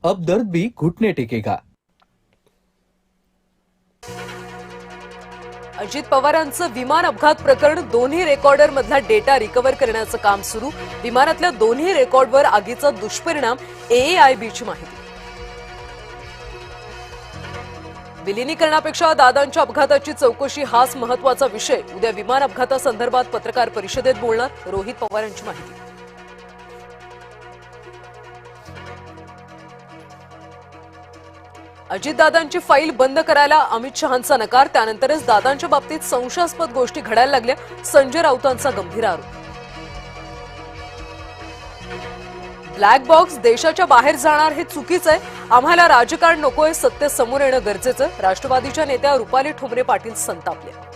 अब दर्द भी घुटने टेकेगा। अजित पवारांचं विमान अपघात प्रकरण दोन्ही रेकॉर्डर मधला डेटा रिकव्हर करण्याचं काम सुरू। विमानातल्या दोन्ही रेकॉर्डवर आगीचा दुष्परिणाम AAIBची माहिती। विलिनीकरणापेक्षा दादांच्या अपघाताची चौकशी हाच महत्त्वाचा विषय। उद्या विमान अपघातासंदर्भात पत्रकार परिषदेत बोलणार रोहित पवारांची माहिती। अजितदादांची फाईल बंद करायला अमित शहांचा नकार। त्यानंतरच दादांच्या बाबतीत संशयास्पद गोष्टी घडायला लागल्या। संजय राऊतांचा गंभीर आरोप। ब्लॅक बॉक्स देशाच्या बाहेर जाणार हे चुकीचं आहे। आम्हाला राजकारण नकोय, सत्य समोर येणं गरजेचं। राष्ट्रवादीच्या नेत्या रुपाली ठोंबरे पाटील संतापल्या।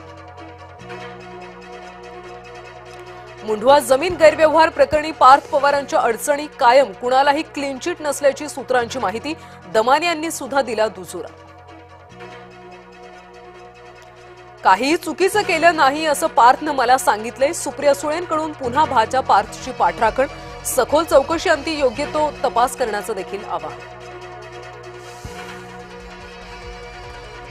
मुंढवा जमीन गैरव्यवहार प्रकरणी पार्थ पवारांच्या अडचणी कायम। कुणालाही क्लीन चिट नसल्याची सूत्रांची माहिती। दमानी यांनी सुद्धा दिला दुजोरा। काहीही चुकीचं केलं नाही असं पार्थनं मला सांगितलंय। सुप्रिया सुळेंकडून पुन्हा भाजपा पार्थची पाठराखण। सखोल चौकशी अंती योग्य तो तपास करण्याचं देखील आवाहन।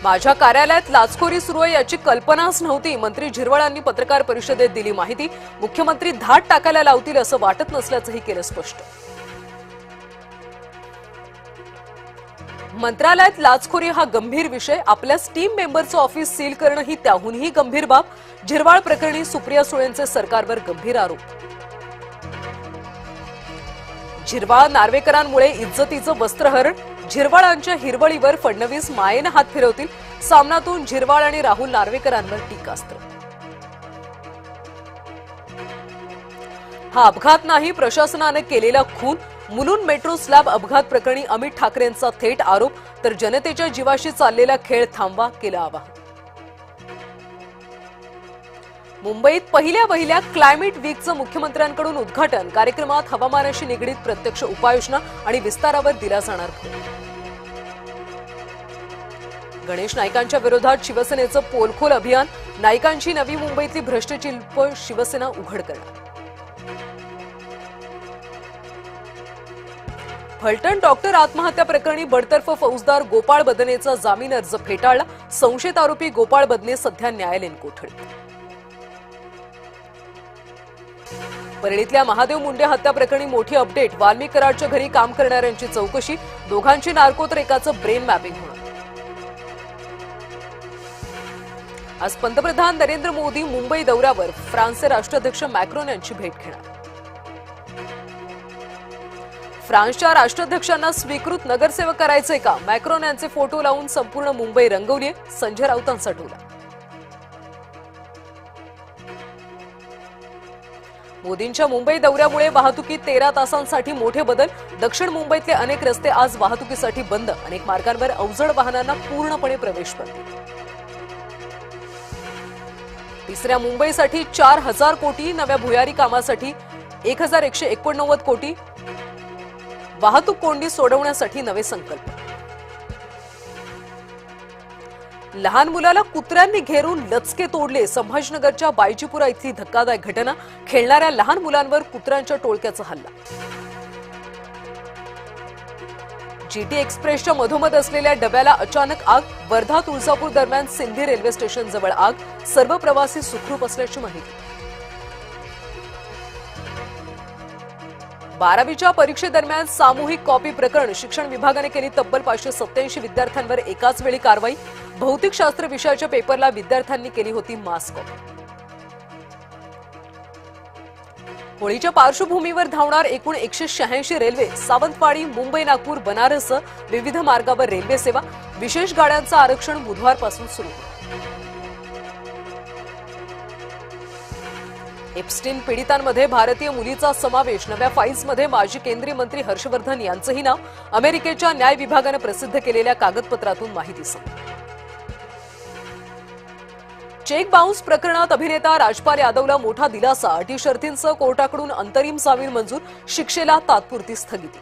माझ्या कार्यालयात लाचखोरी सुरू आहे याची कल्पनाच नव्हती। मंत्री झिरवाळांनी पत्रकार परिषदेत दिली माहिती। मुख्यमंत्री धाड टाकायला लावतील असं वाटत नसल्याचंही केलं स्पष्ट। मंत्रालयात लाचखोरी हा गंभीर विषय। आपल्याच टीम मेंबरचं ऑफिस सील करणं ही त्याहूनही गंभीर बाब। झिरवाळ प्रकरणी सुप्रिया सुळेंचे सरकारवर गंभीर आरोप। झिरवाळ नार्वेकरांमुळे इज्जतीचं वस्त्रहरण। झिरवाळांच्या हिरवळीवर फडणवीस मायेनं हात फिरवतील। सामनातून झिरवाळ आणि राहुल नार्वेकरांवर टीकास्त्र। हा अपघात नाही, प्रशासनानं केलेला खून। मुलुंड मेट्रो स्लॅब अपघात प्रकरणी अमित ठाकरेंचा थेट आरोप। तर जनतेच्या जीवाशी चाललेला खेळ थांबवा, केलं आवाहन। मुंबईत पहिल्या क्लायमेट वीकचं मुख्यमंत्र्यांकडून उद्घाटन। कार्यक्रमात हवामानाशी निगडीत प्रत्यक्ष उपाययोजना आणि विस्तारावर दिला जाणार भर। गणेश नाईकांच्या विरोधात शिवसेनेचं पोलखोल अभियान। नाईकांची नवी मुंबईतली भ्रष्टचिल्प शिवसेना उघड करणार। फलटण डॉक्टर आत्महत्या प्रकरणी बडतर्फ फौजदार गोपाळ बदनेचा जामीन अर्ज फेटाळला। संशयित आरोपी गोपाळ बदने सध्या न्यायालयीन कोठडीत। परळीतल्या महादेव मुंडे हत्या प्रकरणी मोठी अपडेट। वाल्मिक कराडच्या घरी काम करणाऱ्यांची चौकशी। दोघांची नार्को तर एकाचं ब्रेन मॅपिंग होणार। आज पंतप्रधान नरेंद्र मोदी मुंबई दौऱ्यावर। फ्रान्सचे राष्ट्राध्यक्ष मॅक्रोन यांची भेट घेणार। फ्रान्सच्या राष्ट्राध्यक्षांना स्वीकृत नगरसेवक करायचंय का? मॅक्रोन यांचे फोटो लावून संपूर्ण मुंबई रंगवलीय। संजय राऊतांचा टोला। मोदींच्या मुंबई दौऱ्यामुळे वाहतुकीत 13 तासांसाठी मोठे बदल। दक्षिण मुंबईतले अनेक रस्ते आज वाहतुकीसाठी बंद। अनेक मार्गांवर अवजड वाहनांना पूर्णपणे प्रवेश बंदी। तिसऱ्या मुंबईसाठी 4000 कोटी। नव्या भुयारी कामासाठी 1189 कोटी। वाहतूक कोंडी सोडवण्यासाठी नवे संकल्प। लहान मुलाला कुत्र्यांनी घेरून लचके तोडले। संभाजीनगरच्या बायजीपुरा इथली धक्कादायक घटना। खेळणाऱ्या लहान मुलांवर कुत्र्यांच्या टोळक्याचा हल्ला। जीटी एक्सप्रेसच्या मधोमध असलेल्या डब्याला अचानक आग। वर्धा तुळजापूर दरम्यान सिंधी रेल्वे स्टेशन जवळ आग। सर्व प्रवासी सुखरूप असल्याची माहिती। 12वीच्या परीक्षेदरम्यान सामूहिक कॉपी प्रकरण। शिक्षण विभागाने केली तब्बल 587 विद्यार्थ्यांवर एकाच वेळी कारवाई। भौतिकशास्त्र विषयाच्या पेपरला विद्यार्थ्यांनी केली होती मास कॉपी। होळीच्या पार्श्वभूमीवर धावणार एकूण 186 रेल्वे। सावंतवाडी, मुंबई, नागपूर, बनारस विविध मार्गावर रेल्वे सेवा। विशेष गाड्यांचं आरक्षण बुधवारपासून सुरू होईल। एप्स्टीन पीडितांमध्ये भारतीय मुलीचा समावेश। नव्या फाईल्समध्ये माजी केंद्रीय मंत्री हर्षवर्धन यांचंही नाव। अमेरिकेच्या न्याय विभागानं प्रसिद्ध केलेल्या कागदपत्रातून माहिती समोर। चेक बाउन्स प्रकरणात अभिनेता राजपाल यादवला मोठा दिलासा। अटी शर्तींसह कोर्टाकडून अंतरिम जामीन मंजूर। शिक्षेला तात्पुरती स्थगिती।